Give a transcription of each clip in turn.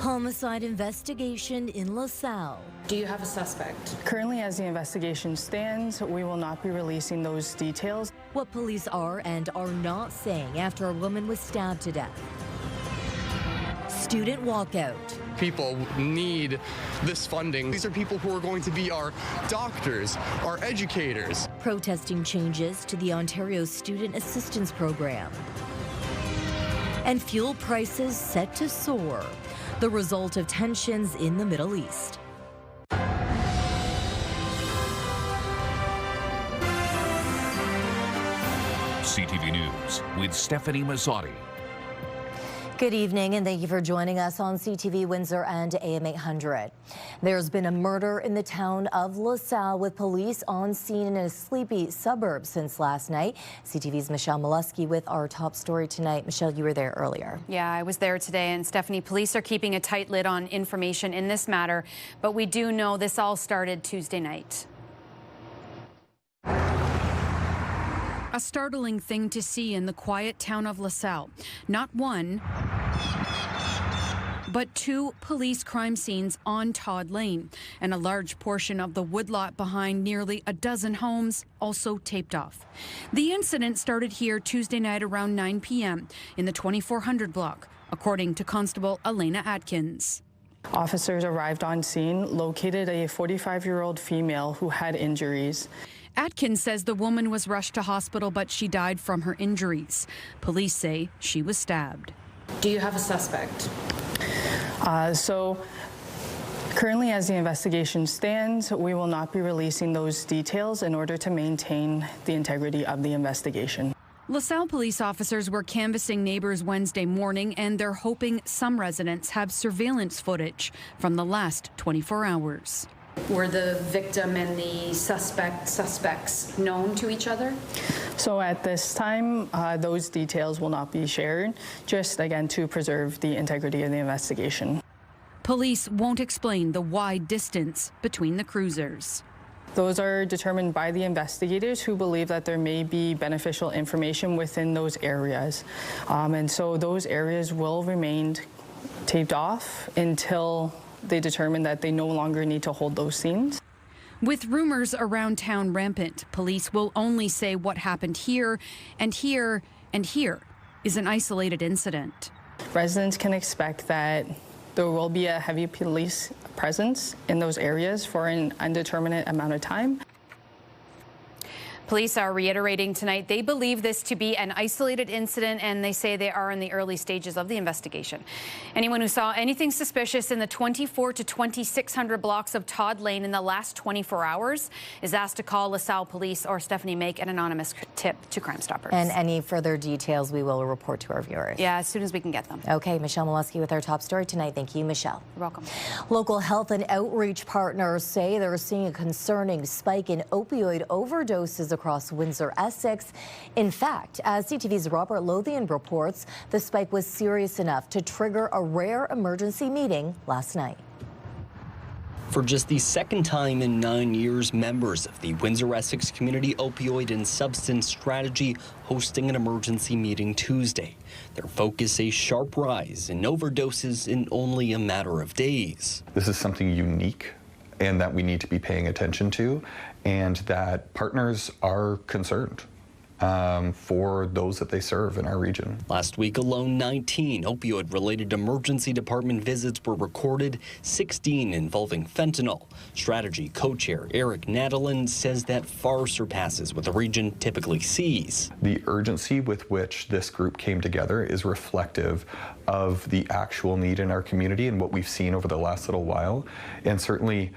Homicide investigation in LaSalle. Do you have a suspect? Currently, as the investigation stands, we will not be releasing those details. What police are and are not saying after a woman was stabbed to death. Student walkout. People need this funding. These are people who are going to be our doctors, our educators. Protesting changes to the Ontario Student Assistance Program. And fuel prices set to soar, the result of tensions in the Middle East. CTV News with Stefanie Masotti. Good evening and thank you for joining us on CTV Windsor and AM 800. There's been a murder in the town of LaSalle with police on scene in a sleepy suburb since last night. CTV's Michelle Molesky with our top story tonight. Michelle, you were there earlier. Yeah, I was there today, and Stefanie, police are keeping a tight lid on information in this matter, but we do know this all started Tuesday night. A startling thing to see in the quiet town of LaSalle. Not one, but two police crime scenes on Todd Lane, and a large portion of the woodlot behind nearly a dozen homes also taped off. The incident started here Tuesday night around 9 p.m. in the 2400 block, according to Constable Elena Atkins. Officers arrived on scene, located a 45-year-old female who had injuries. Atkins says the woman was rushed to hospital, but she died from her injuries. Police say she was stabbed. Do you have a suspect? So currently, as the investigation stands, we will not be releasing those details in order to maintain the integrity of the investigation. LaSalle police officers were canvassing neighbors Wednesday morning, and they're hoping some residents have surveillance footage from the last 24 hours. Were the victim and the suspects known to each other? So at this time, those details will not be shared, just again to preserve the integrity of the investigation. Police won't explain the wide distance between the cruisers. Those are determined by the investigators, who believe that there may be beneficial information within those areas. And so those areas will remain taped off until they determine that they no longer need to hold those scenes. With rumors around town rampant, police will only say what happened here, and here, and here is an isolated incident. Residents can expect that there will be a heavy police presence in those areas for an indeterminate amount of time. Police are reiterating tonight they believe this to be an isolated incident, and they say they are in the early stages of the investigation. Anyone who saw anything suspicious in the 24 to 2600 blocks of Todd Lane in the last 24 hours is asked to call LaSalle Police or Stefanie make an anonymous tip to Crime Stoppers. And any further details we will report to our viewers. Yeah, as soon as we can get them. Okay, Michelle Molesky with our top story tonight. Thank you, Michelle. You're welcome. Local health and outreach partners say they're seeing a concerning spike in opioid overdoses across Windsor, Essex. In fact, as CTV's Robert Lothian reports, the spike was serious enough to trigger a rare emergency meeting last night. For just the second time in 9 years, members of the Windsor-Essex Community Opioid and Substance Strategy hosting an emergency meeting Tuesday. Their focus, a sharp rise in overdoses in only a matter of days. This is something unique and that we need to be paying attention to, and that partners are concerned for those that they serve in our region. Last week alone, 19 opioid-related emergency department visits were recorded, 16 involving fentanyl. Strategy co-chair Eric Nadalin says that far surpasses what the region typically sees. The urgency with which this group came together is reflective of the actual need in our community and what we've seen over the last little while, and certainly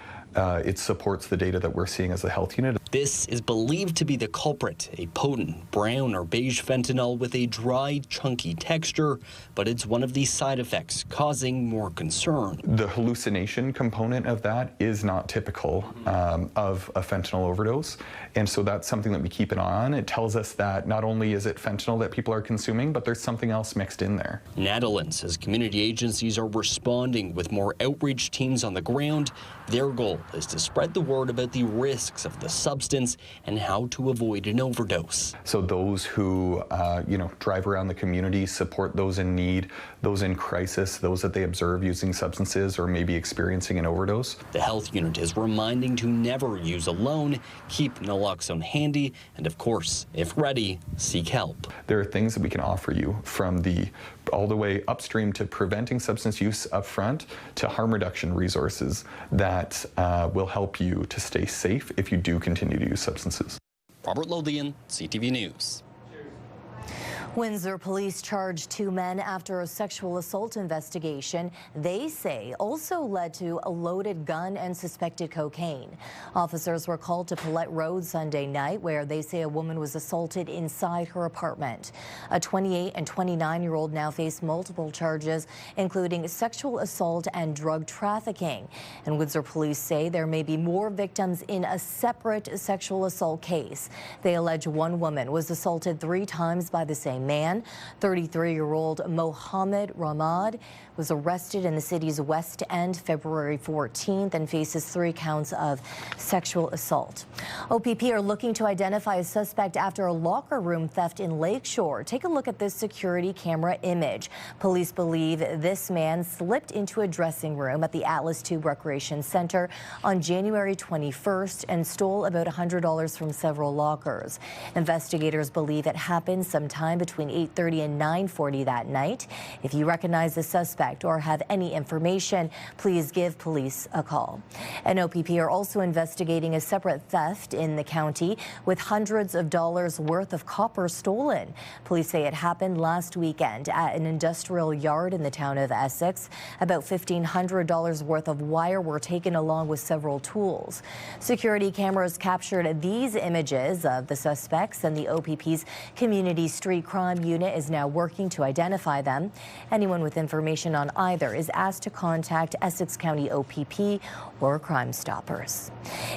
it supports the data that we're seeing as a health unit. This is believed to be the culprit, a potent brown or beige fentanyl with a dry, chunky texture, but it's one of the side effects causing more concern. The hallucination component of that is not typical of a fentanyl overdose, and so that's something that we keep an eye on. It tells us that not only is it fentanyl that people are consuming, but there's something else mixed in there. Nadalin says community agencies are responding with more outreach teams on the ground. Their goal, goal is to spread the word about the risks of the substance and how to avoid an overdose. So those who, drive around the community, support those in need, those in crisis, those that they observe using substances or maybe experiencing an overdose. The health unit is reminding to never use alone, keep naloxone handy, and of course, if ready, seek help. There are things that we can offer you from all the way upstream to preventing substance use up front to harm reduction resources that will help you to stay safe if you do continue to use substances. Robert Lothian, CTV News. Windsor police charged 2 men after a sexual assault investigation they say also led to a loaded gun and suspected cocaine. Officers were called to Paulette Road Sunday night, where they say a woman was assaulted inside her apartment. A 28 and 29-year-old now face multiple charges, including sexual assault and drug trafficking. And Windsor police say there may be more victims in a separate sexual assault case. They allege one woman was assaulted 3 times by the same man. 33-year-old Mohammed Ramad was arrested in the city's West End February 14th and faces 3 counts of sexual assault. OPP are looking to identify a suspect after a locker room theft in Lakeshore. Take a look at this security camera image. Police believe this man slipped into a dressing room at the Atlas Tube Recreation Center on January 21st and stole about $100 from several lockers. Investigators believe it happened sometime between 8:30 and 9:40 that night. If you recognize the suspect or have any information, please give police a call. And OPP are also investigating a separate theft in the county with hundreds of dollars worth of copper stolen. Police say it happened last weekend at an industrial yard in the town of Essex. About $1,500 worth of wire were taken along with several tools. Security cameras captured these images of the suspects, and the OPP's Community Street Crime Unit is now working to identify them. Anyone with information on either is asked to contact Essex County OPP or Crime Stoppers.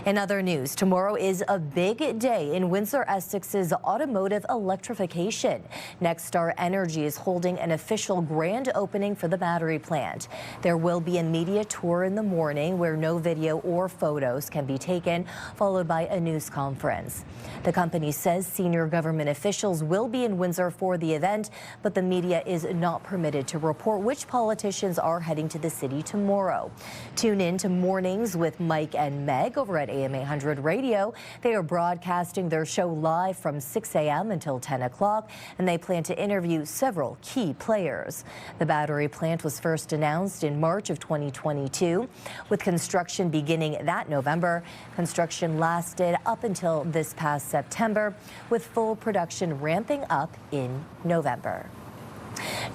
In other news, tomorrow is a big day in Windsor Essex's automotive electrification. Nexstar Energy is holding an official grand opening for the battery plant. There will be a media tour in the morning where no video or photos can be taken, followed by a news conference. The company says senior government officials will be in Windsor for the event, but the media is not permitted to report which politicians are heading to the city tomorrow. Tune in to Mornings with Mike and Meg over at AM 800 Radio. They are broadcasting their show live from 6 a.m. until 10 o'clock, and they plan to interview several key players. The battery plant was first announced in March of 2022, with construction beginning that November. Construction lasted up until this past September, with full production ramping up in November.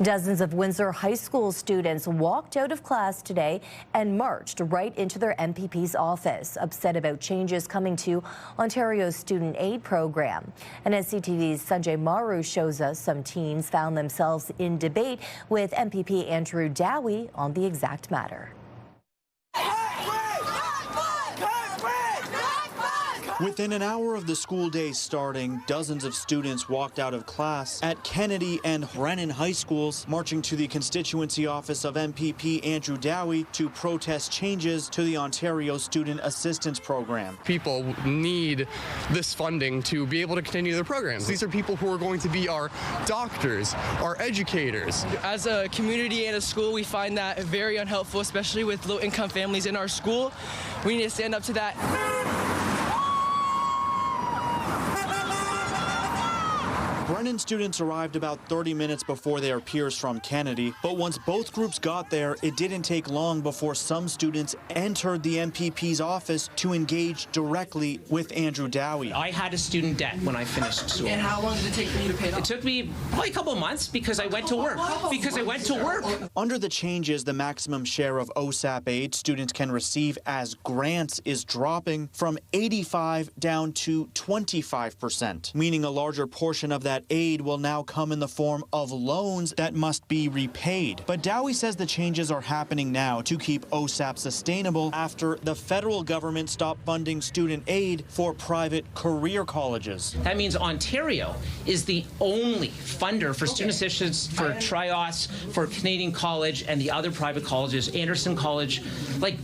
Dozens of Windsor High School students walked out of class today and marched right into their MPP's office, upset about changes coming to Ontario's student aid program. And as CTV's Sanjay Maru shows us, some teens found themselves in debate with MPP Andrew Dowie on the exact matter. Within an hour of the school day starting, dozens of students walked out of class at Kennedy and Brennan High Schools, marching to the constituency office of MPP Andrew Dowie to protest changes to the Ontario Student Assistance Program. People need this funding to be able to continue their programs. These are people who are going to be our doctors, our educators. As a community and a school, we find that very unhelpful, especially with low-income families in our school. We need to stand up to that. Brennan students arrived about 30 minutes before their peers from Kennedy, but once both groups got there, it didn't take long before some students entered the MPP's office to engage directly with Andrew Dowie. I had a student debt when I finished school. And how long did it take for you to pay it off? It took me probably a couple of months because I went to work. Under the changes, the maximum share of OSAP aid students can receive as grants is dropping from 85% down to 25%, meaning a larger portion of that aid will now come in the form of loans that must be repaid. But Dowie says the changes are happening now to keep OSAP sustainable after the federal government stopped funding student aid for private career colleges. That means Ontario is the only funder for student assistance for TriOS, for Canadian College, and the other private colleges, Anderson College. Like,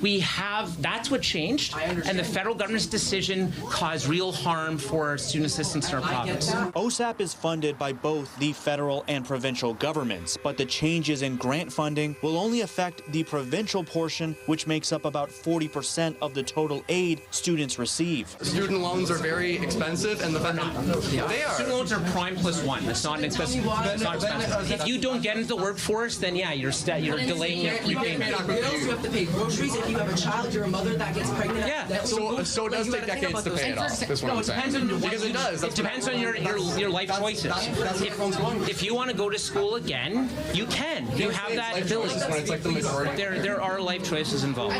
That's what changed, and the federal government's decision caused real harm for student assistance in our province. OSAP is funded by both the federal and provincial governments, but the changes in grant funding will only affect the provincial portion, which makes up about 40% of the total aid students receive. Student loans are very expensive, and they are. Student loans are prime plus one. That's not an expensive. It's not expensive. If you don't get into the workforce, then yeah, you're delaying your repayment. You also have to pay groceries. If you have a child, you're a mother that gets pregnant. Yeah. So it does take decades to pay it off. That's what I'm saying. Because it does. It depends on your life choices. If you want to go to school again, you can. You have that ability. There are life choices involved.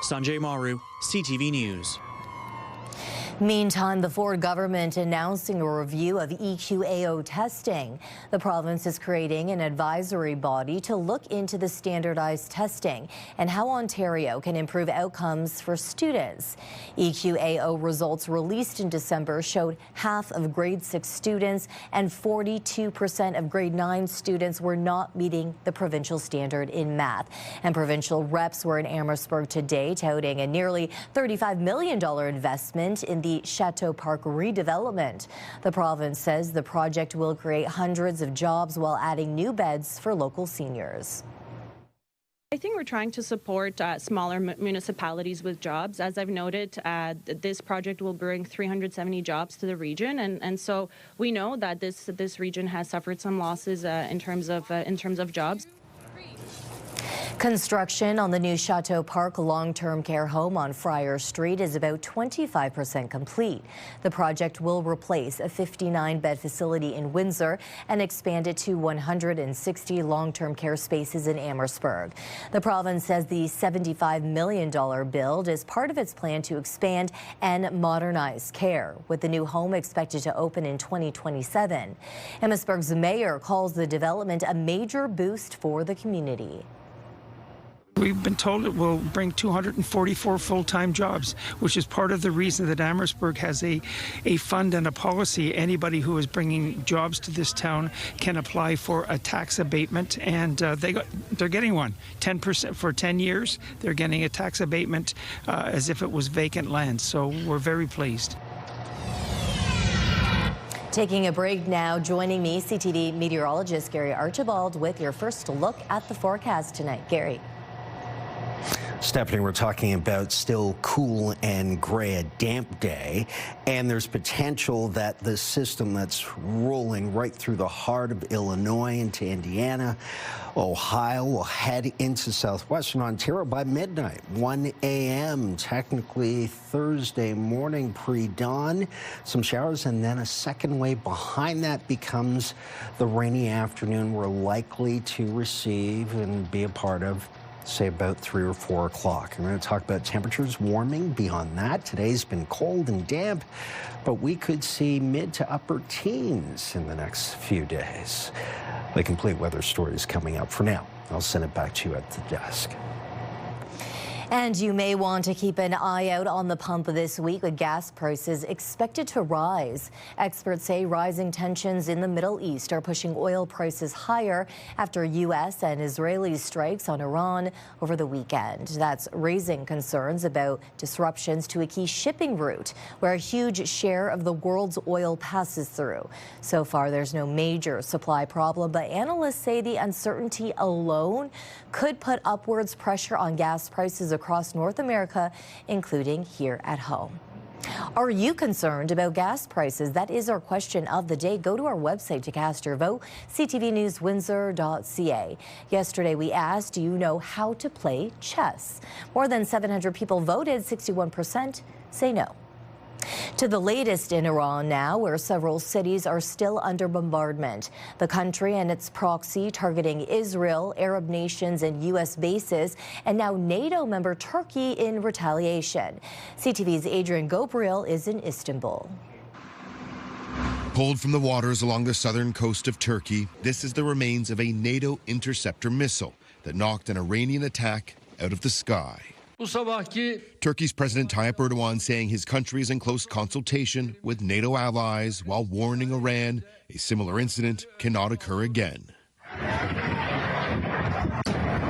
Sanjay Maru, CTV News. Meantime, the Ford government announcing a review of EQAO testing. The province is creating an advisory body to look into the standardized testing and how Ontario can improve outcomes for students. EQAO results released in December showed half of grade 6 students and 42% of grade 9 students were not meeting the provincial standard in math. And provincial reps were in Amherstburg today touting a nearly $35 million investment in the Chateau Park redevelopment. The province says the project will create hundreds of jobs while adding new beds for local seniors. I think we're trying to support smaller municipalities with jobs. As I've noted, this project will bring 370 jobs to the region, and so we know that this region has suffered some losses in terms of jobs. Construction on the new Chateau Park long-term care home on Friar Street is about 25% complete. The project will replace a 59-bed facility in Windsor and expand it to 160 long-term care spaces in Amherstburg. The province says the $75 million build is part of its plan to expand and modernize care, with the new home expected to open in 2027. Amherstburg's mayor calls the development a major boost for the community. We've been told it will bring 244 full-time jobs, which is part of the reason that Amherstburg has a fund and a policy. Anybody who is bringing jobs to this town can apply for a tax abatement, and they're getting one. 10% for 10 years. They're getting a tax abatement as if it was vacant land. So we're very pleased. Taking a break now, joining me, CTV meteorologist Gary Archibald with your first look at the forecast tonight. Gary. Stefanie, we're talking about still cool and gray, a damp day, and there's potential that the system that's rolling right through the heart of Illinois into Indiana, Ohio, will head into southwestern Ontario by midnight, 1 a.m., technically Thursday morning pre-dawn. Some showers, and then a second wave behind that becomes the rainy afternoon we're likely to receive and be a part of, say, about 3 or 4 o'clock. I'm going to talk about temperatures warming beyond that. Today's been cold and damp, but we could see mid to upper teens in the next few days. The complete weather story is coming up. For now, I'll send it back to you at the desk. And you may want to keep an eye out on the pump this week, with gas prices expected to rise. Experts say rising tensions in the Middle East are pushing oil prices higher after U.S. and Israeli strikes on Iran over the weekend. That's raising concerns about disruptions to a key shipping route where a huge share of the world's oil passes through. So far, there's no major supply problem, but analysts say the uncertainty alone could put upwards pressure on gas prices across North America, including here at home. Are you concerned about gas prices? That is our question of the day. Go to our website to cast your vote, ctvnewswindsor.ca. Yesterday we asked, do you know how to play chess? More than 700 people voted, 61% say no. To the latest in Iran now, where several cities are still under bombardment. The country and its proxy targeting Israel, Arab nations, and U.S. bases, and now NATO member Turkey in retaliation. CTV's Adrian Gobriel is in Istanbul. Pulled from the waters along the southern coast of Turkey, this is the remains of a NATO interceptor missile that knocked an Iranian attack out of the sky. Turkey's President Tayyip Erdogan saying his country is in close consultation with NATO allies while warning Iran a similar incident cannot occur again.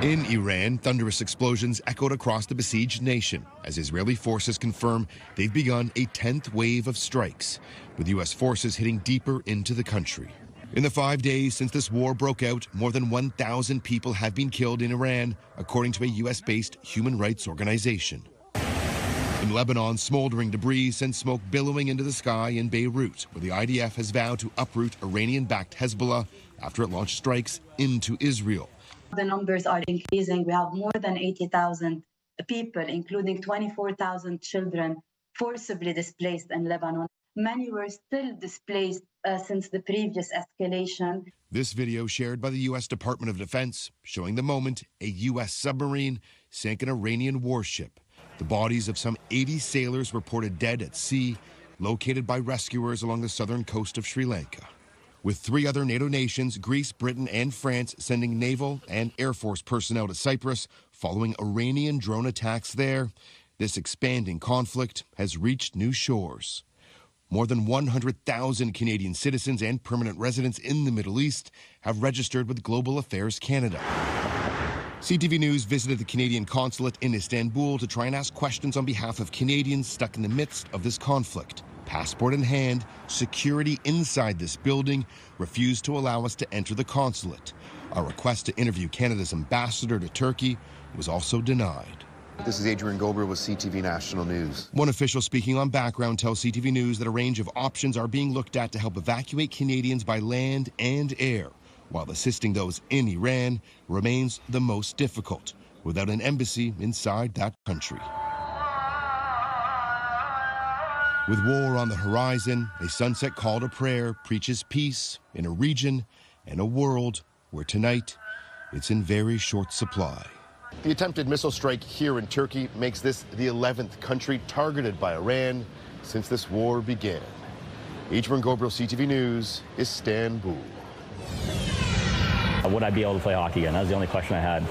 In Iran, thunderous explosions echoed across the besieged nation as Israeli forces confirm they've begun a 10th wave of strikes, with U.S. forces hitting deeper into the country. In the 5 days since this war broke out, more than 1,000 people have been killed in Iran, according to a U.S.-based human rights organization. In Lebanon, smoldering debris sends smoke billowing into the sky in Beirut, where the IDF has vowed to uproot Iranian-backed Hezbollah after it launched strikes into Israel. The numbers are increasing. We have more than 80,000 people, including 24,000 children, forcibly displaced in Lebanon. Many were still displaced since the previous escalation. This video shared by the U.S. Department of Defense showing the moment a U.S. submarine sank an Iranian warship. The bodies of some 80 sailors reported dead at sea, located by rescuers along the southern coast of Sri Lanka. With 3 other NATO nations, Greece, Britain, and France, sending naval and Air Force personnel to Cyprus following Iranian drone attacks there, this expanding conflict has reached new shores. More than 100,000 Canadian citizens and permanent residents in the Middle East have registered with Global Affairs Canada. CTV News visited the Canadian consulate in Istanbul to try and ask questions on behalf of Canadians stuck in the midst of this conflict. Passport in hand, security inside this building refused to allow us to enter the consulate. Our request to interview Canada's ambassador to Turkey was also denied. This is Adrian Gober with CTV National News. One official speaking on background tells CTV News that a range of options are being looked at to help evacuate Canadians by land and air, while assisting those in Iran remains the most difficult, without an embassy inside that country. With war on the horizon, a sunset call to prayer preaches peace in a region and a world where tonight it's in very short supply. The attempted missile strike here in Turkey makes this the 11th country targeted by Iran since this war began. Adrian Gober, CTV News, Istanbul. Would I be able to play hockey again? That was the only question I had.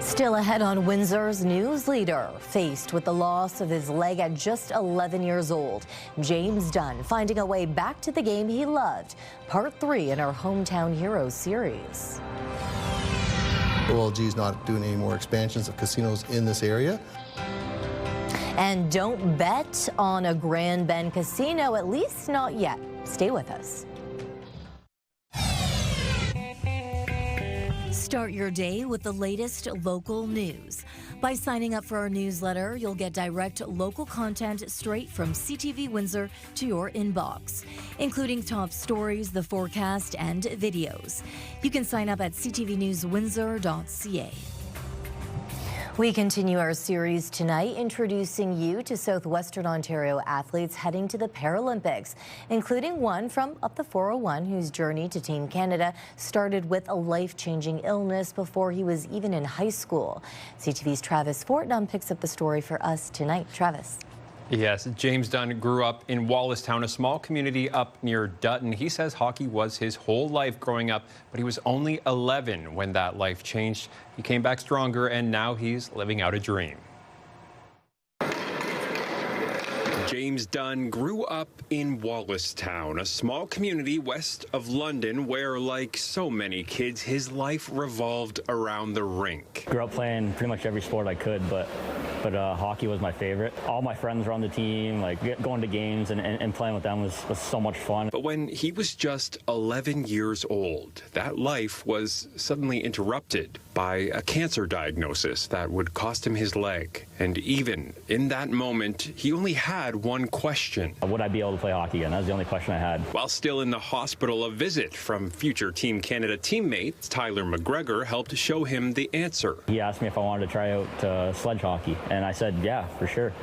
Still ahead on Windsor's news leader, faced with the loss of his leg at just 11 years old. James Dunn finding a way back to the game he loved. Part 3 in our Hometown Heroes series. OLG is not doing any more expansions of casinos in this area. And don't bet on a Grand Bend casino, at least not yet. Stay with us. Start your day with the latest local news. By signing up for our newsletter, you'll get direct local content straight from CTV Windsor to your inbox, including top stories, the forecast, and videos. You can sign up at ctvnewswindsor.ca. We continue our series tonight, introducing you to Southwestern Ontario athletes heading to the Paralympics, including one from up the 401 whose journey to Team Canada started with a life-changing illness before he was even in high school. CTV's Travis Fortnum picks up the story for us tonight. Travis. Yes, James Dunn grew up in Wallacestown, a small community up near Dutton. He says hockey was his whole life growing up, but he was only 11 when that life changed. He came back stronger, and now he's living out a dream. James Dunn grew up in Wallacestown, a small community west of London where, like so many kids, his life revolved around the rink. Grew up playing pretty much every sport I could, but hockey was my favorite. All my friends were on the team, like going to games and playing with them was so much fun. But when he was just 11 years old, that life was suddenly interrupted by a cancer diagnosis that would cost him his leg. And even in that moment, he only had one question. Would I be able to play hockey again? That was the only question I had. While still in the hospital, a visit from future Team Canada teammate Tyler McGregor helped show him the answer. He asked me if I wanted to try out sledge hockey, and I said, yeah, for sure.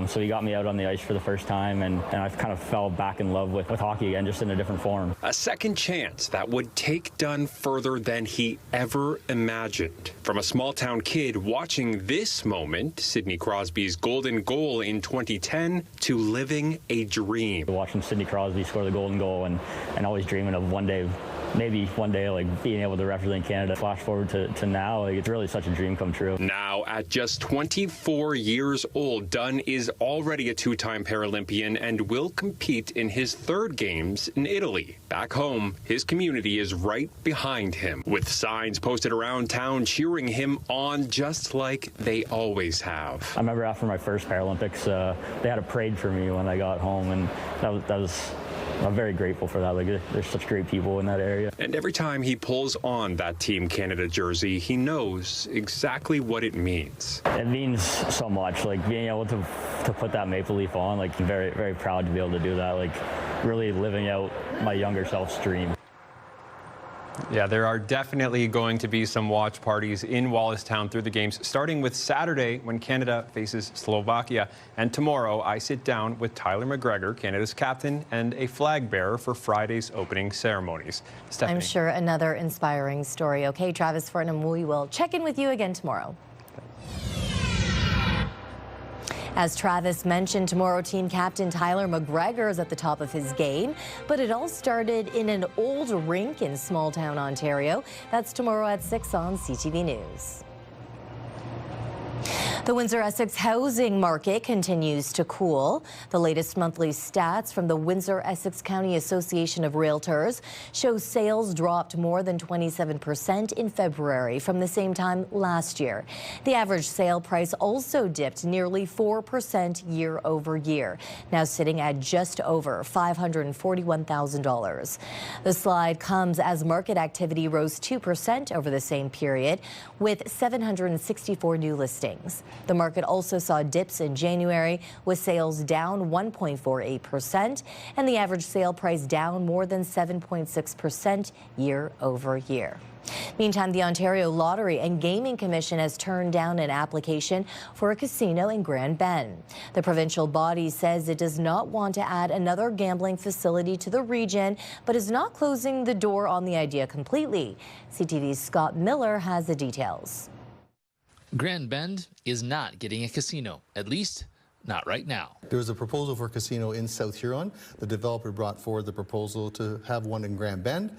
So he got me out on the ice for the first time, and I kind of fell back in love with hockey again, just in a different form. A second chance that would take Dunn further than he ever imagined. From a small-town kid watching this moment, Sidney Crosby's golden goal in 2010, to living a dream. Watching Sidney Crosby score the golden goal and always dreaming of one day maybe one day, like, being able to represent Canada. Flash forward to now, like, it's really such a dream come true. Now, at just 24 years old, Dunn is already a two-time Paralympian and will compete in his third games in Italy. Back home, his community is right behind him, with signs posted around town cheering him on just like they always have. I remember after my first Paralympics, they had a parade for me when I got home, and I'm very grateful for that. Like, there's such great people in that area. And every time he pulls on that Team Canada jersey, he knows exactly what it means. It means so much, like, being able to put that maple leaf on. Like, I'm very, very proud to be able to do that, like, really living out my younger self's dream. Yeah, there are definitely going to be some watch parties in Wallacestown through the games, starting with Saturday when Canada faces Slovakia. And tomorrow, I sit down with Tyler McGregor, Canada's captain, and a flag bearer for Friday's opening ceremonies. Stefanie. I'm sure another inspiring story. Okay, Travis Fortnum, we will check in with you again tomorrow. As Travis mentioned, tomorrow team captain Tyler McGregor is at the top of his game, but it all started in an old rink in small-town Ontario. That's tomorrow at 6 on CTV News. The Windsor-Essex housing market continues to cool. The latest monthly stats from the Windsor-Essex County Association of Realtors show sales dropped more than 27% in February from the same time last year. The average sale price also dipped nearly 4% year over year, now sitting at just over $541,000. The slide comes as market activity rose 2% over the same period, with 764 new listings. The market also saw dips in January, with sales down 1.48% and the average sale price down more than 7.6% year over year. Meantime, the Ontario Lottery and Gaming Commission has turned down an application for a casino in Grand Bend. The provincial body says it does not want to add another gambling facility to the region, but is not closing the door on the idea completely. CTV's Scott Miller has the details. Grand Bend is not getting a casino, at least not right now. There was a proposal for a casino in South Huron. The developer brought forward the proposal to have one in Grand Bend.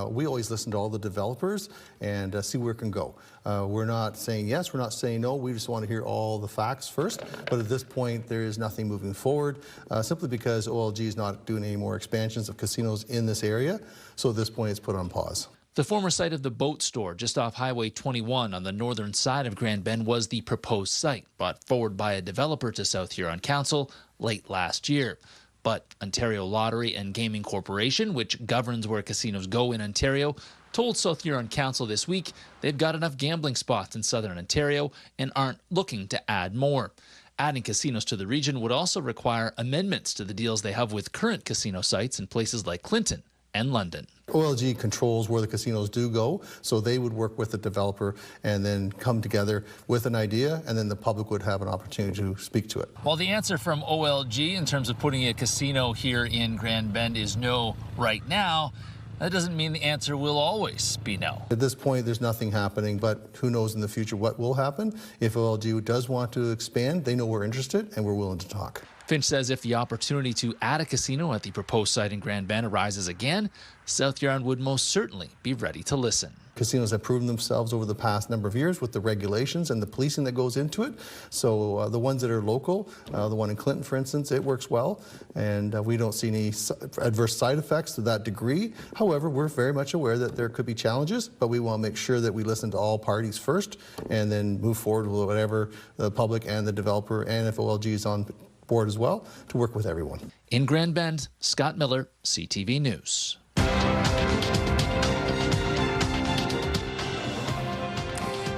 We always listen to all the developers and see where it can go. We're not saying yes, we're not saying no. We just want to hear all the facts first. But at this point, there is nothing moving forward, simply because OLG is not doing any more expansions of casinos in this area. So at this point, it's put on pause. The former site of the boat store just off Highway 21 on the northern side of Grand Bend was the proposed site, brought forward by a developer to South Huron Council late last year. But Ontario Lottery and Gaming Corporation, which governs where casinos go in Ontario, told South Huron Council this week they've got enough gambling spots in southern Ontario and aren't looking to add more. Adding casinos to the region would also require amendments to the deals they have with current casino sites in places like Clinton and London. OLG controls where the casinos do go, so they would work with the developer and then come together with an idea, and then the public would have an opportunity to speak to it. While the answer from OLG in terms of putting a casino here in Grand Bend is no right now, that doesn't mean the answer will always be no. At this point, there's nothing happening, but who knows in the future what will happen. If OLG does want to expand, they know we're interested and we're willing to talk. Finch says if the opportunity to add a casino at the proposed site in Grand Bend arises again, South Huron would most certainly be ready to listen. Casinos have proven themselves over the past number of years with the regulations and the policing that goes into it. So the ones that are local, the one in Clinton, for instance, it works well, and we don't see any adverse side effects to that degree. However, we're very much aware that there could be challenges, but we want to make sure that we listen to all parties first and then move forward with whatever the public and the developer, and if OLG is on board as well, to work with everyone. In Grand Bend, Scott Miller, CTV News.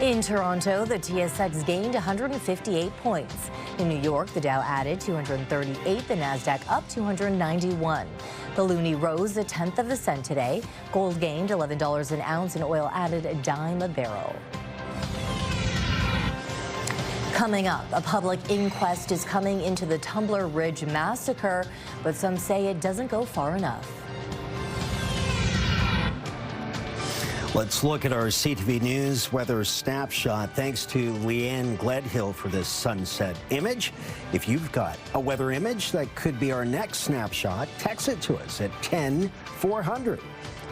In Toronto, the TSX gained 158 points. In New York, the Dow added 238, the Nasdaq up 291. The loonie rose 1/10 of a cent today. Gold gained $11 an ounce, and oil added a dime a barrel. Coming up, a public inquest is coming into the Tumbler Ridge massacre, but some say it doesn't go far enough. Let's look at our CTV News weather snapshot. Thanks to Leanne Gledhill for this sunset image. If you've got a weather image that could be our next snapshot, text it to us at 10400.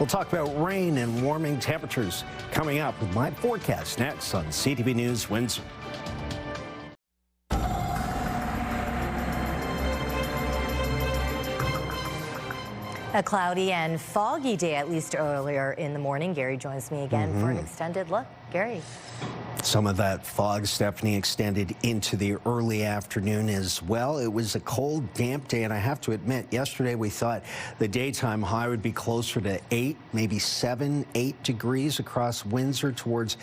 We'll talk about rain and warming temperatures coming up with my forecast next on CTV News Windsor. A cloudy and foggy day, at least earlier in the morning. Gary joins me again for an extended look. Gary. Some of that fog, Stephanie, extended into the early afternoon as well. It was a cold, damp day, and I have to admit, yesterday we thought the daytime high would be closer to 8, maybe 7, 8 degrees across Windsor towards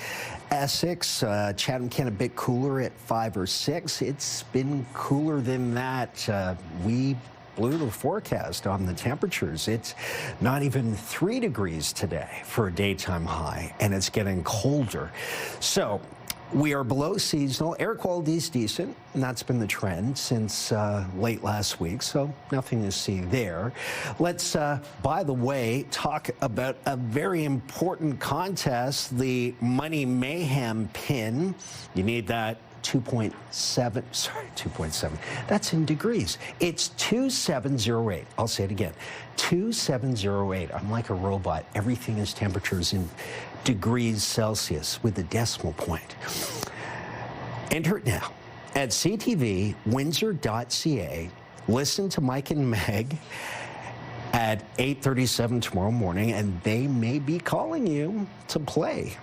Essex. Chatham-Kent a bit cooler at 5 or 6. It's been cooler than that. We blew the forecast on the temperatures. It's not even 3 degrees today for a daytime high, and it's getting colder. So we are below seasonal. Air quality is decent, and that's been the trend since late last week, so nothing to see there. Let's, by the way, talk about a very important contest, the Money Mayhem pin. You need that 2.7. That's in degrees. It's 2708. I'll say it again. 2708. I'm like a robot. Everything is temperatures in degrees Celsius with a decimal point. Enter it now at ctvwindsor.ca. Listen to Mike and Meg at 8:37 tomorrow morning, and they may be calling you to play.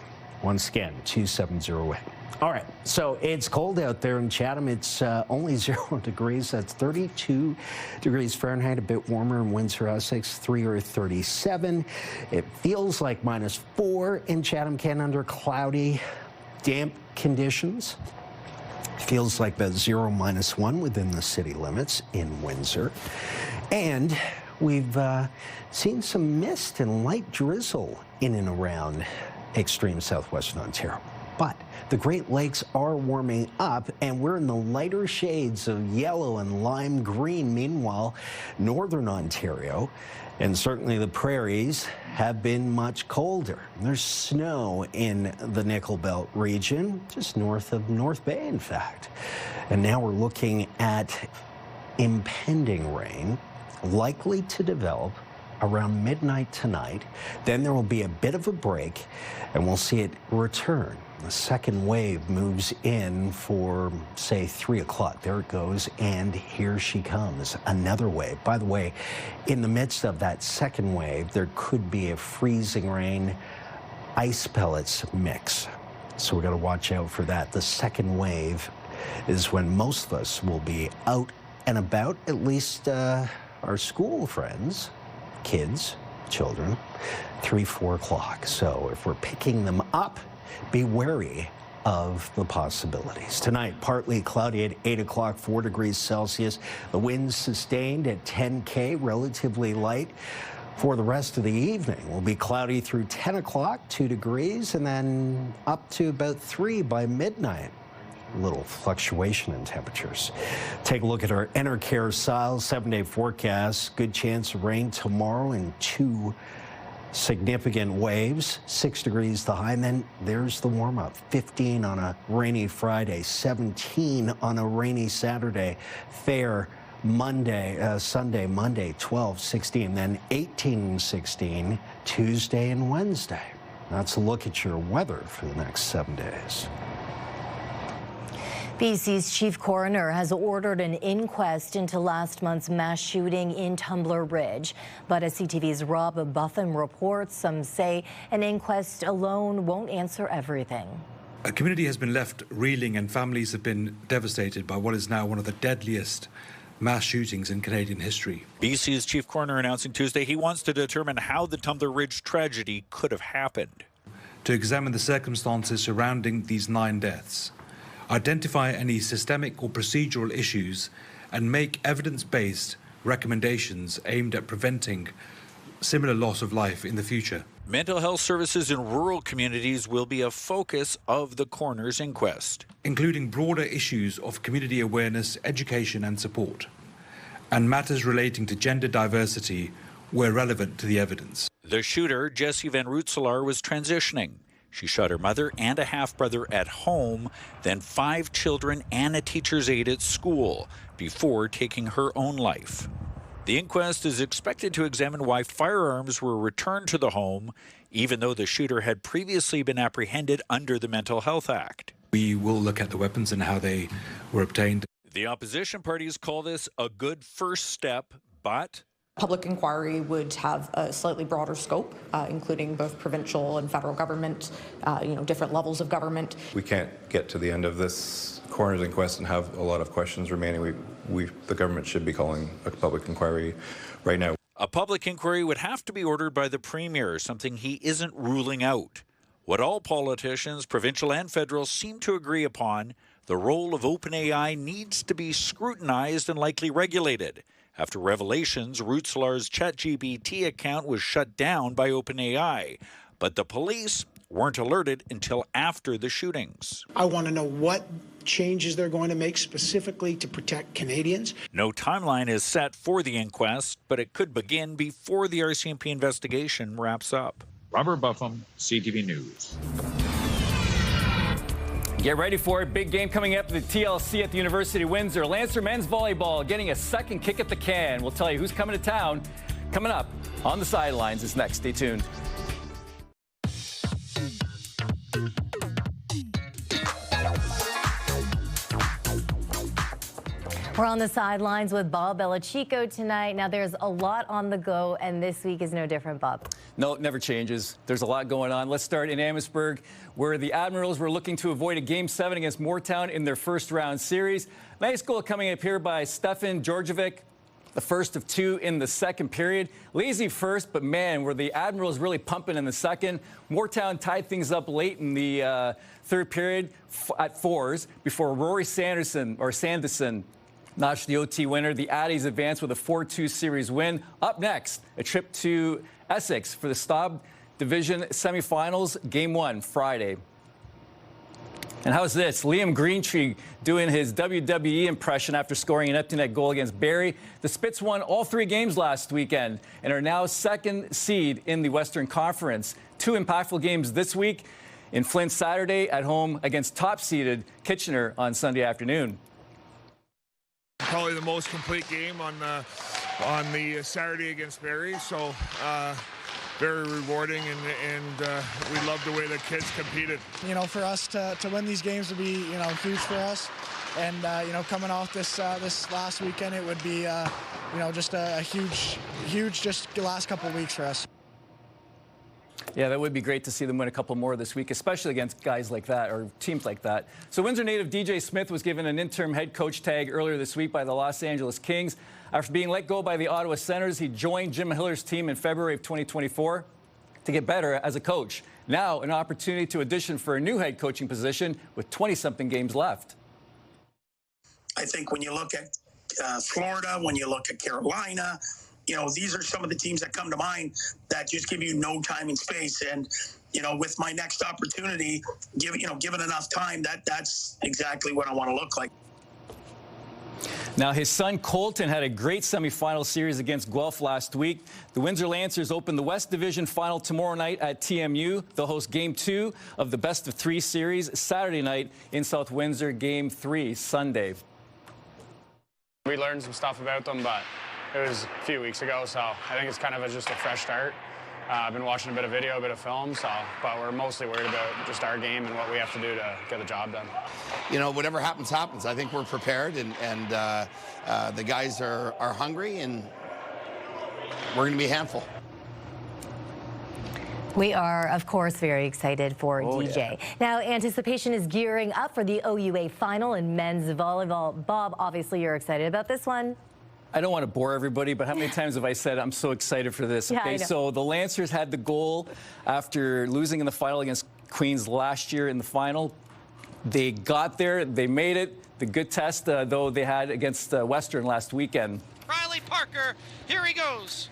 Once again, 2708. All right, so it's cold out there in Chatham. It's only 0 degrees. That's 32 degrees Fahrenheit, a bit warmer in Windsor, Essex, 3 or 37. It feels like -4 in Chatham-Kent under cloudy, damp conditions. Feels like about 0, -1 within the city limits in Windsor. And we've seen some mist and light drizzle in and around extreme southwestern Ontario. But the Great Lakes are warming up, and we're in the lighter shades of yellow and lime green. Meanwhile, northern Ontario and certainly the prairies have been much colder. There's snow in the Nickel Belt region, just north of North Bay, in fact. And now we're looking at impending rain, likely to develop around midnight tonight. Then there will be a bit of a break, and we'll see it return. The second wave moves in for, say, 3 o'clock. There it goes, and here she comes, another wave. By the way, in the midst of that second wave, there could be a freezing rain, ice pellets mix. So we've got to watch out for that. The second wave is when most of us will be out and about, at least our school friends, kids, children, 3, 4 o'clock. So if we're picking them up, be wary of the possibilities. Tonight, partly cloudy at 8 o'clock, 4 degrees Celsius. The winds sustained at 10K, relatively light. For the rest of the evening, will be cloudy through 10 o'clock, 2 degrees, and then up to about 3 by midnight. A little fluctuation in temperatures. Take a look at our Enercare Siles 7-day forecast. Good chance of rain tomorrow and 2 significant waves, 6 degrees the high, and then there's the warm-up. 15 on a rainy Friday, 17 on a rainy Saturday, fair Sunday, Monday, 12, 16, then 18 and 16, Tuesday and Wednesday. That's a look at your weather for the next 7 days. BC's chief coroner has ordered an inquest into last month's mass shooting in Tumbler Ridge. But as CTV's Rob Buffin reports, some say an inquest alone won't answer everything. A community has been left reeling, and families have been devastated by what is now one of the deadliest mass shootings in Canadian history. BC's chief coroner announcing Tuesday he wants to determine how the Tumbler Ridge tragedy could have happened. To examine the circumstances surrounding these 9 deaths, identify any systemic or procedural issues, and make evidence-based recommendations aimed at preventing similar loss of life in the future. Mental health services in rural communities will be a focus of the coroner's inquest, including broader issues of community awareness, education and support, and matters relating to gender diversity where relevant to the evidence. The shooter, Jessie Van Rootselaar, was transitioning. She shot her mother and a half-brother at home, then 5 children and a teacher's aide at school before taking her own life. The inquest is expected to examine why firearms were returned to the home, even though the shooter had previously been apprehended under the Mental Health Act. We will look at the weapons and how they were obtained. The opposition parties call this a good first step, but public inquiry would have a slightly broader scope, including both provincial and federal government, different levels of government. We can't get to the end of this coroner's inquest and have a lot of questions remaining. The government should be calling a public inquiry right now. A public inquiry would have to be ordered by the Premier, something he isn't ruling out. What all politicians, provincial and federal, seem to agree upon, the role of OpenAI needs to be scrutinized and likely regulated. After revelations, Rootsalar's ChatGPT account was shut down by OpenAI, but the police weren't alerted until after the shootings. I want to know what changes they're going to make specifically to protect Canadians. No timeline is set for the inquest, but it could begin before the RCMP investigation wraps up. Robert Buffum, CTV News. Get ready for it. Big game coming up at the TLC at the University of Windsor. Lancer men's volleyball getting a second kick at the can. We'll tell you who's coming to town. Coming up on the sidelines is next. Stay tuned. We're on the sidelines with Bob Belichico tonight. Now, there's a lot on the go, and this week is no different, Bob. No, it never changes. There's a lot going on. Let's start in Amherstburg, where the Admirals were looking to avoid a Game 7 against Mooretown in their first-round series. Nice goal coming up here by Stefan Georgievic, the first of two in the second period. Lazy first, but man, were the Admirals really pumping in the second. Mooretown tied things up late in the third period at fours before Rory Sanderson notched the OT winner. The Addies advanced with a 4-2 series win. Up next, a trip to Essex for the Staub Division semifinals, Game 1, Friday. And how's this? Liam Greentree doing his WWE impression after scoring an empty net goal against Barrie. The Spits won all 3 games last weekend and are now second seed in the Western Conference. 2 impactful games this week in Flint Saturday at home against top-seeded Kitchener on Sunday afternoon. Probably the most complete game on the Saturday against Barrie, so very rewarding, and we love the way the kids competed. For us to win these games would be huge for us, and coming off this last weekend, it would be just a huge just the last couple of weeks for us. Yeah, that would be great to see them win a couple more this week, especially against guys like that or teams like that. So Windsor native DJ Smith was given an interim head coach tag earlier this week by the Los Angeles Kings. After being let go by the Ottawa Senators, he joined Jim Hiller's team in February of 2024 to get better as a coach. Now an opportunity to audition for a new head coaching position with 20-something games left. I think when you look at Florida, when you look at Carolina, these are some of the teams that come to mind that just give you no time and space. And, with my next opportunity, given enough time, that's exactly what I want to look like. Now, his son Colton had a great semifinal series against Guelph last week. The Windsor Lancers open the West Division final tomorrow night at TMU. They'll host Game 2 of the Best of 3 series Saturday night in South Windsor, Game 3 Sunday. We learned some stuff about them, but it was a few weeks ago, so I think it's kind of just a fresh start. I've been watching a bit of video, a bit of film, but we're mostly worried about just our game and what we have to do to get the job done. Whatever happens, happens. I think we're prepared, and the guys are hungry, and we're going to be a handful. We are, of course, very excited for DJ. Yeah. Now, anticipation is gearing up for the OUA final in men's volleyball. Bob, obviously you're excited about this one. I don't want to bore everybody, but how many times have I said I'm so excited for this? Yeah, Okay, so the Lancers had the goal after losing in the final against Queens last year in the final. They got there, they made it. The good test, though, they had against Western last weekend. Riley Parker, here he goes.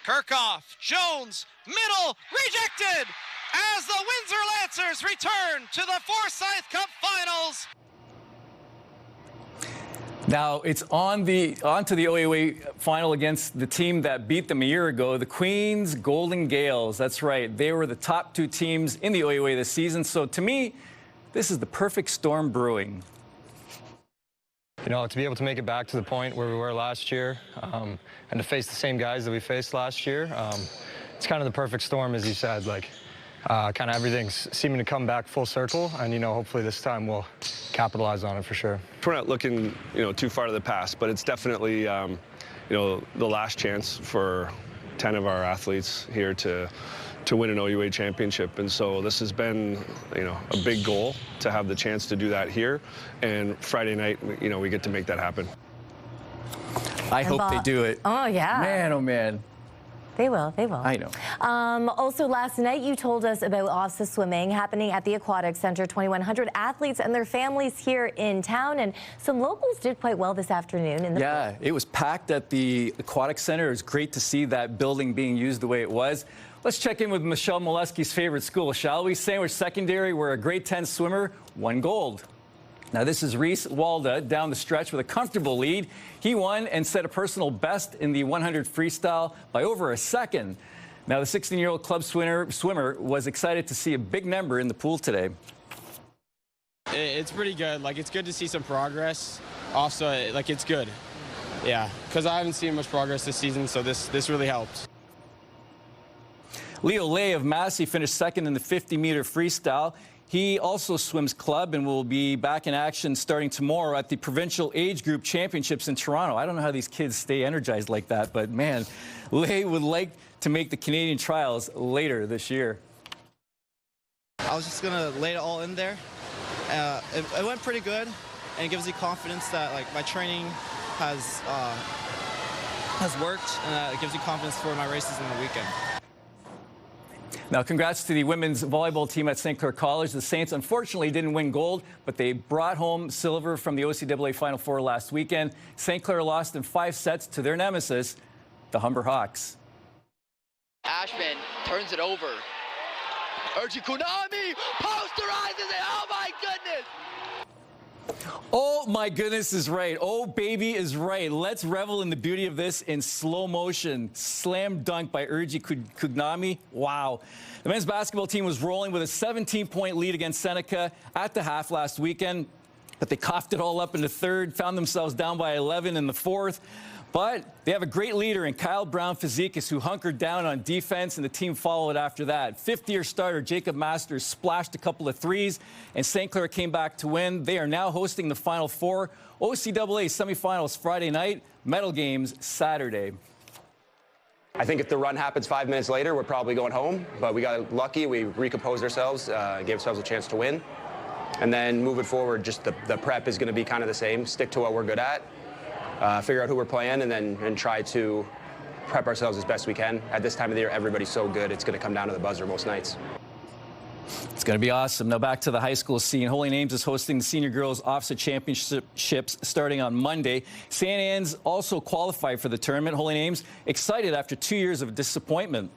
Kirchhoff, Jones, middle, rejected as the Windsor Lancers return to the Forsyth Cup Finals. Now it's onto the OUA final against the team that beat them a year ago, the Queens Golden Gales. That's right. They were the top 2 teams in the OUA this season. So to me, this is the perfect storm brewing. You know, to be able to make it back to the point where we were last year and to face the same guys that we faced last year, it's kind of the perfect storm, as you said. Like, kind of everything's seeming to come back full circle, and, you know, hopefully this time we'll capitalize on it for sure. We're not looking, you know, too far to the past, but it's definitely, you know, the last chance for 10 of our athletes here to win an OUA championship. And so this has been, you know, a big goal to have the chance to do that here. And Friday night, you know, we get to make that happen. I hope they do it. Oh, yeah. Man, oh, man. They will. They will. I know. Also, last night you told us about OSSA swimming happening at the Aquatic Center. 2,100 athletes and their families here in town, and some locals did quite well this afternoon. In the Yeah, it was packed at the Aquatic Center. It was great to see that building being used the way it was. Let's check in with Michelle Molesky's favorite school, shall we? Sandwich Secondary, where a grade 10 swimmer won gold. Now, this is Reese Walda down the stretch with a comfortable lead. He won and set a personal best in the 100 freestyle by over a second. Now, the 16-year-old club swimmer was excited to see a big number in the pool today. It's pretty good. Like, it's good to see some progress. Also, like, it's good. Yeah, because I haven't seen much progress this season, so this really helped. Leo Lay of Massey finished second in the 50-meter freestyle. He also swims club and will be back in action starting tomorrow at the Provincial Age Group Championships in Toronto. I don't know how these kids stay energized like that, but man, Lay would like to make the Canadian trials later this year. I was just gonna lay it all in there. It went pretty good, and it gives you confidence that like my training has worked, and it gives you confidence for my races in the weekend. Now, congrats to the women's volleyball team at St. Clair College. The Saints unfortunately didn't win gold, but they brought home silver from the OCAA Final Four last weekend. St. Clair lost in 5 sets to their nemesis, the Humber Hawks. Ashman turns it over. Urji Kunami posterizes it. Oh, my goodness. Oh, my goodness is right. Oh, baby is right. Let's revel in the beauty of this in slow motion. Slam dunk by Urji Kunami. Wow. The men's basketball team was rolling with a 17-point lead against Seneca at the half last weekend, but they coughed it all up in the third, found themselves down by 11 in the fourth. But they have a great leader in Kyle Brown-Fizikis, who hunkered down on defense, and the team followed after that. Fifth-year starter Jacob Masters splashed a couple of threes, and St. Clair came back to win. They are now hosting the Final Four. OCAA semifinals Friday night, medal games Saturday. I think if the run happens 5 minutes later, we're probably going home. But we got lucky. We recomposed ourselves, gave ourselves a chance to win. And then moving forward, just the prep is going to be kind of the same. Stick to what we're good at. Figure out who we're playing, and try to prep ourselves as best we can. At this time of the year, everybody's so good, it's going to come down to the buzzer most nights. It's going to be awesome. Now back to the high school scene. Holy Names is hosting the Senior Girls Officer Championships starting on Monday. St. Anne's also qualified for the tournament. Holy Names excited after 2 years of disappointment.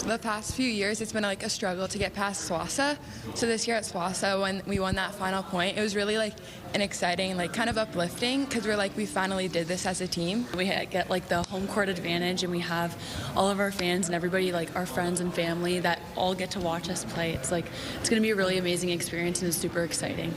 The past few years, it's been like a struggle to get past SWASA. So this year at SWASA, when we won that final point, it was really like an exciting, like kind of uplifting, because we're like, we finally did this as a team. We get like the home court advantage, and we have all of our fans and everybody, like our friends and family, that all get to watch us play. It's like, it's going to be a really amazing experience, and it's super exciting.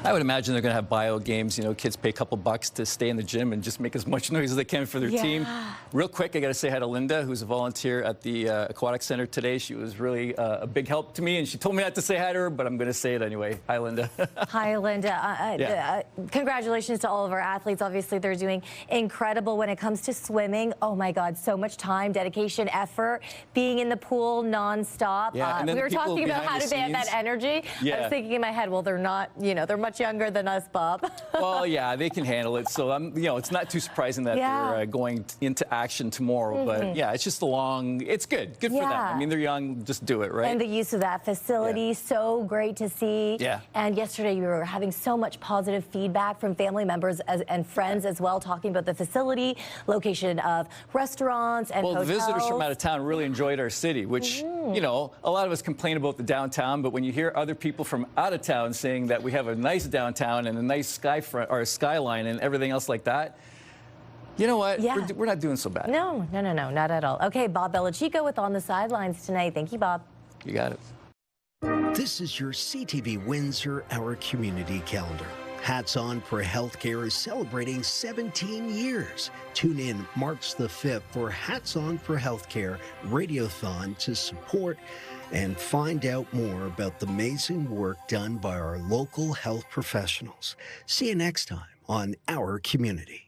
I would imagine they're going to have bio games. You know, kids pay a couple bucks to stay in the gym and just make as much noise as they can for their team. Real quick, I got to say hi to Linda, who's a volunteer at the Aquatic Center today. She was really a big help to me, and she told me not to say hi to her, but I'm going to say it anyway. Hi, Linda. Hi, Linda. Congratulations to all of our athletes. Obviously, they're doing incredible when it comes to swimming. Oh, my God, so much time, dedication, effort, being in the pool nonstop. We were talking about how to have that energy. I was thinking in my head, well, they're not, you know, they're much younger than us, Bob. Well, yeah, they can handle it. So, you know, it's not too surprising that they're going into action tomorrow. But, yeah, it's just it's good. Good for them. I mean, they're young. Just do it, right? And the use of that facility, so great to see. And yesterday, you were having so much positive feedback from family members and friends as well, talking about the facility, location of restaurants and hotels. The visitors from out of town really enjoyed our city, which, you know, a lot of us complain about the downtown, but when you hear other people from out of town saying that we have a nice downtown and a nice skyline and everything else like that, you know what? We're not doing so bad. No, not at all. Okay, Bob Belichico with On the Sidelines tonight. Thank you, Bob. You got it. This is your CTV Windsor Our Community Calendar. Hats On for Healthcare is celebrating 17 years. Tune in March the 5th for Hats On for Healthcare Radiothon to support and find out more about the amazing work done by our local health professionals. See you next time on Our Community.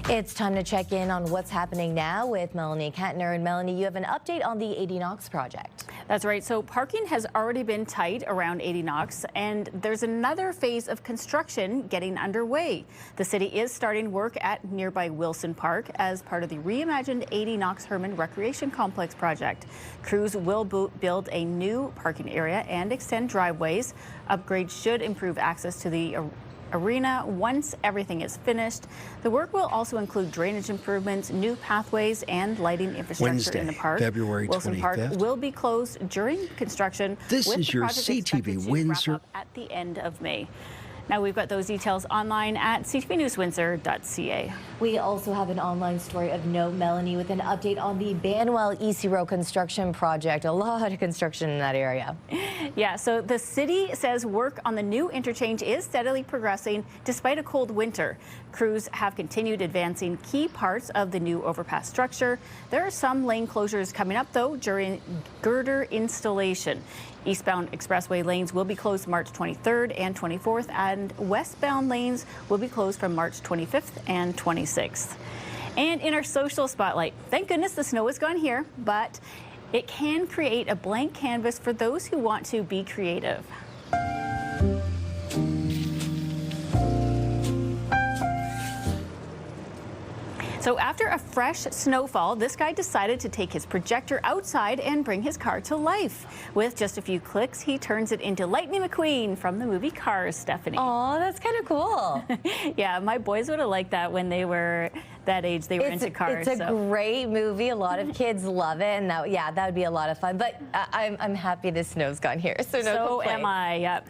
It's time to check in on what's happening now with Melanie Kentner. And Melanie, you have an update on the 80 Knox project. That's right. So parking has already been tight around 80 Knox, and there's another phase of construction getting underway. The city is starting work at nearby Wilson Park as part of the reimagined 80 Knox Herman Recreation Complex project. Crews will build a new parking area and extend driveways. Upgrades should improve access to the arena once everything is finished. The work will also include drainage improvements, new pathways, and lighting infrastructure in the park. February 25th. Wilson Park will be closed during construction. This with is the your project expected CTV to Windsor. wrap up at the end of May. Now we've got those details online at ctvnewswindsor.ca. We also have an online story of note, Melanie, with an update on the Banwell Easy Road construction project. A lot of construction in that area. Yeah, so the city says work on the new interchange is steadily progressing despite a cold winter. Crews have continued advancing key parts of the new overpass structure. There are some lane closures coming up, though, during girder installation. Eastbound expressway lanes will be closed March 23rd and 24th, and westbound lanes will be closed from March 25th and 26th. And in our social spotlight, thank goodness the snow is gone here, but it can create a blank canvas for those who want to be creative. So after a fresh snowfall, this guy decided to take his projector outside and bring his car to life. With just a few clicks, he turns it into Lightning McQueen from the movie Cars, Stefanie. Oh, that's kind of cool. Yeah, my boys would have liked that when they were that age. They were into Cars. It's a great movie. A lot of kids love it, and that would be a lot of fun. But I'm happy the snow's gone here, so no complaints. am I, yep.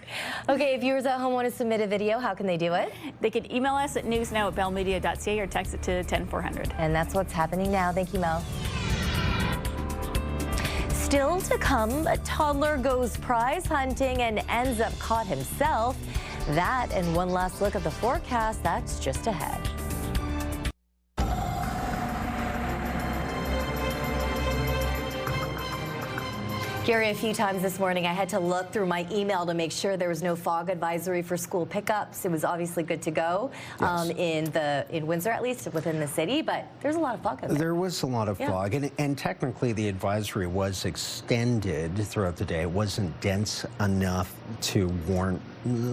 Okay, if viewers at home want to submit a video, how can they do it? They can email us at newsnow@bellmedia.ca or text it to 10400. And that's what's happening now. Thank you, Mel. Still to come, a toddler goes prize hunting and ends up caught himself. That and one last look at the forecast, that's just ahead. Gary, a few times this morning I had to look through my email to make sure there was no fog advisory for school pickups. It was obviously good to go in Windsor, at least within the city, but there's a lot of fog out there. There was a lot of fog, and technically the advisory was extended throughout the day. It wasn't dense enough to warrant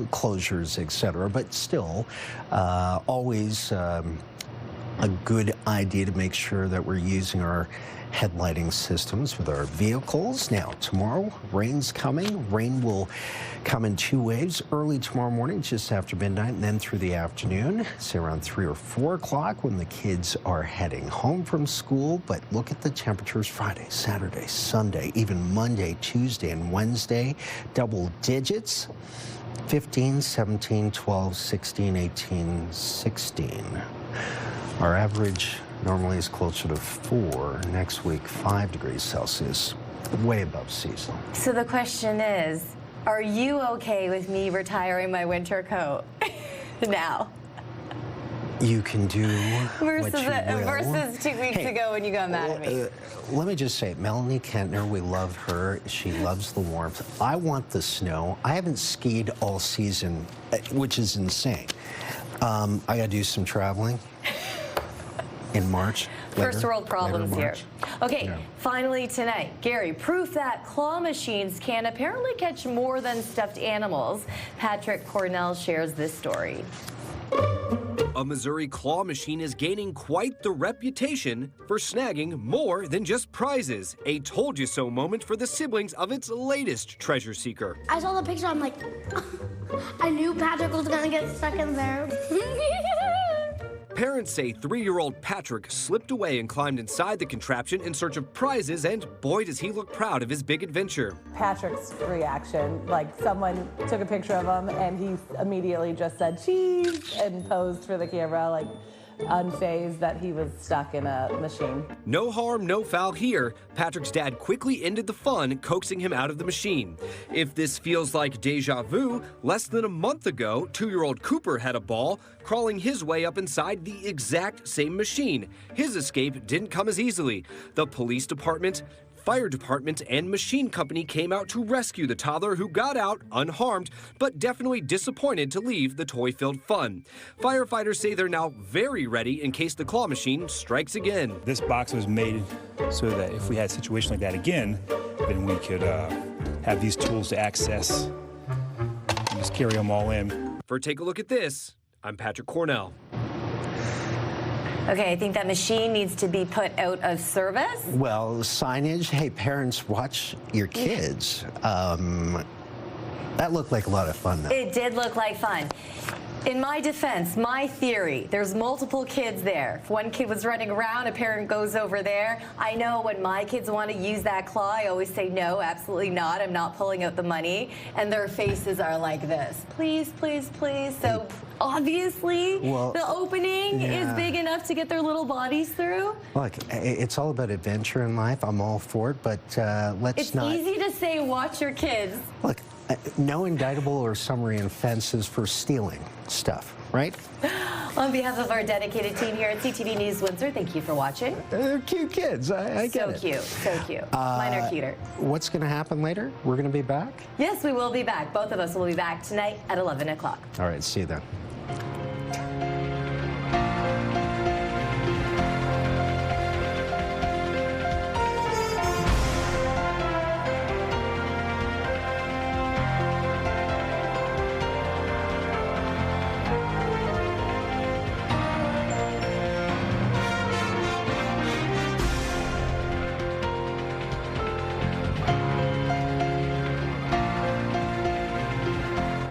closures, etc., but still always a good idea to make sure that we're using our headlighting systems with our vehicles. Now, tomorrow, rain's coming. Rain will come in two waves. Early tomorrow morning, just after midnight, and then through the afternoon, say around 3 or 4 o'clock when the kids are heading home from school. But look at the temperatures Friday, Saturday, Sunday, even Monday, Tuesday, and Wednesday. Double digits. 15, 17, 12, 16, 18, 16. Our average normally is closer to 4. Next week, 5 degrees Celsius, way above seasonal. So the question is, are you okay with me retiring my winter coat now? You can do what you will. Versus 2 weeks ago when you got mad at me. Let me just say, Melanie Kentner, we love her. She loves the warmth. I want the snow. I haven't skied all season, which is insane. I got to do some traveling in March. First world problems here. Okay, finally tonight, Gary, proof that claw machines can apparently catch more than stuffed animals. Patrick Cornell shares this story. A Missouri claw machine is gaining quite the reputation for snagging more than just prizes. A told-you-so moment for the siblings of its latest treasure seeker. I saw the picture, I'm like, I knew Patrick was gonna get stuck in there. Parents say 3-year-old Patrick slipped away and climbed inside the contraption in search of prizes, and boy, does he look proud of his big adventure. Patrick's reaction, like someone took a picture of him and he immediately just said cheese and posed for the camera, like unfazed that he was stuck in a machine. No harm, no foul here. Patrick's dad quickly ended the fun, coaxing him out of the machine. If this feels like deja vu, less than a month ago, 2-year-old Cooper had a ball, crawling his way up inside the exact same machine. His escape didn't come as easily. The police department, fire department, and machine company came out to rescue the toddler, who got out unharmed, but definitely disappointed to leave the toy-filled fun. Firefighters say they're now very ready in case the claw machine strikes again. This box was made so that if we had a situation like that again, then we could have these tools to access and just carry them all in. For Take a Look at This, I'm Patrick Cornell. Okay, I think that machine needs to be put out of service. Well, signage, hey, parents, watch your kids. That looked like a lot of fun, though. It did look like fun. In my defense, my theory, there's multiple kids there. If one kid was running around, a parent goes over there. I know when my kids want to use that claw, I always say, no, absolutely not. I'm not pulling out the money. And their faces are like this. Please, please, please. So obviously, the opening is big enough to get their little bodies through. Look, it's all about adventure in life. I'm all for it, but let's not... It's easy to say, watch your kids. Look, no indictable or summary offenses for stealing stuff, right? On behalf of our dedicated team here at CTV News Windsor, thank you for watching. They're cute kids. I get it. So cute, so cute. Mine are cuter. What's going to happen later? We're going to be back? Yes, we will be back. Both of us will be back tonight at 11 o'clock. All right, see you then.